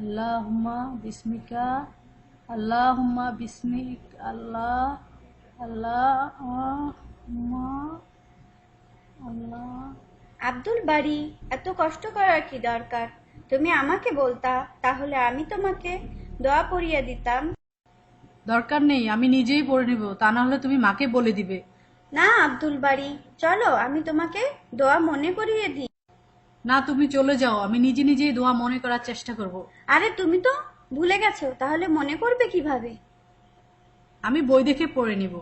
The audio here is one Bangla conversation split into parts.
আল্লাহুম্মা বিসমিকা, আল্লাহুম্মা বিসমিক, আল্লাহুম্মা, আল্লাহ। আব্দুল বারী, এত কষ্ট করার কি দরকার? তুমি আমাকে বলতা, তাহলে আমি তোমাকে দোয়া পড়িয়ে দিতাম। দরকার নেই, আমি নিজেই পড়ে নিব, তা না হলে তুমি মাকে বলে দিবে। না আব্দুল বারী, চলো আমি তোমাকে দোয়া মনে করিয়ে দিই। না, তুমি চলে যাও, আমি নিজে নিজেই দোয়া মনে করার চেষ্টা করব। আরে তুমি তো ভুলে গেছো, তাহলে মনে করবে কিভাবে? আমি বই দেখে পড়ে নিব।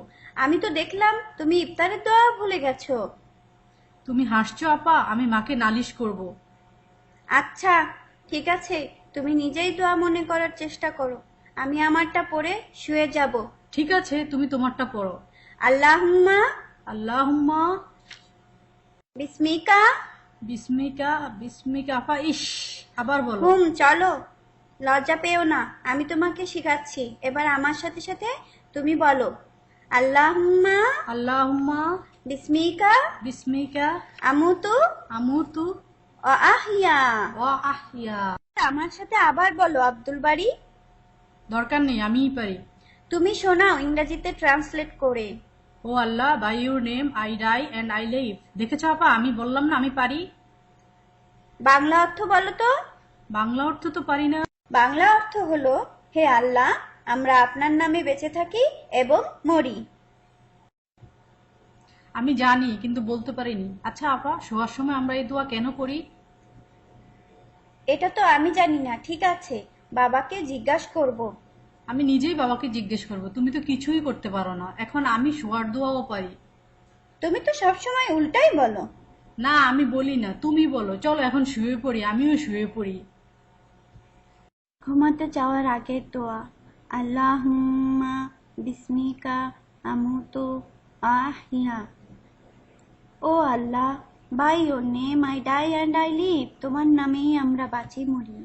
আমি তো দেখলাম তুমি ইফতারের দোয়া ভুলে গেছো। তুমি হাসছো আপা, আমি মাকে নালিশ করব। আচ্ছা, ঠিক আছে, তুমি নিজেই দোয়া মনে করার চেষ্টা করো, আমি আমারটা পড়ে শুয়ে যাব। ঠিক আছে, তুমি তোমারটা পড়ো। আল্লাহুম্মা আল্লাহুম্মা বিসমিকা। বিসমিকা, বিসমিকা আপা, ইস, আবার বলো। চলো, লজ্জা পেও না, আমি তোমাকে শিখাচ্ছি, এবার আমার সাথে সাথে তুমি বলো। আল্লাহুম্মা আল্লাহুম্মা বিসমিকা বিসমিকা আমুতু আমুতু ও আহিয়া। ওয়া আহইয়া। আমার সাথে আবার বলো আব্দুল বারী। দরকার নেই, আমিই পারি। তুমি শোনাও ইংরেজিতে ট্রান্সলেট করে। O Allah, by your name I die and I live. দেখেছো আপা, আমি বললাম না আমি পারি। বাংলা অর্থ বলো তো। বাংলা অর্থ তো পারি না। বাংলা অর্থ হলো, হে আল্লাহ, আমরা আপনার নামে বেঁচে থাকি এবং মরি। আমি জানি, কিন্তু বলতে পারিনি। আচ্ছা আপা, শোয়ার সময় আমরা এই দোয়া কেন করি? এটা তো আমি জানি না, ঠিক আছে, বাবাকে জিজ্ঞাসা করব। আমি নিজেই বাবাকে জিজ্ঞেস করব, তুমি তো কিছুই করতে পারো না, এখন আমি শোয়ার দোয়াও পারি। তুমি তো সবসময় উল্টাই বলো। না, আমি বলি না, তুমি বলো। চলো এখন শুয়ে পড়ি, আমিও শুয়ে পড়ি। ঘুমাতে যাওয়ার আগের দোয়া। আল্লাহুম্মা বিসমিকা আমুতু আহিয়া। O Allah, by your name I die and I live. তোমার নামেই আমরা বাঁচি মরি।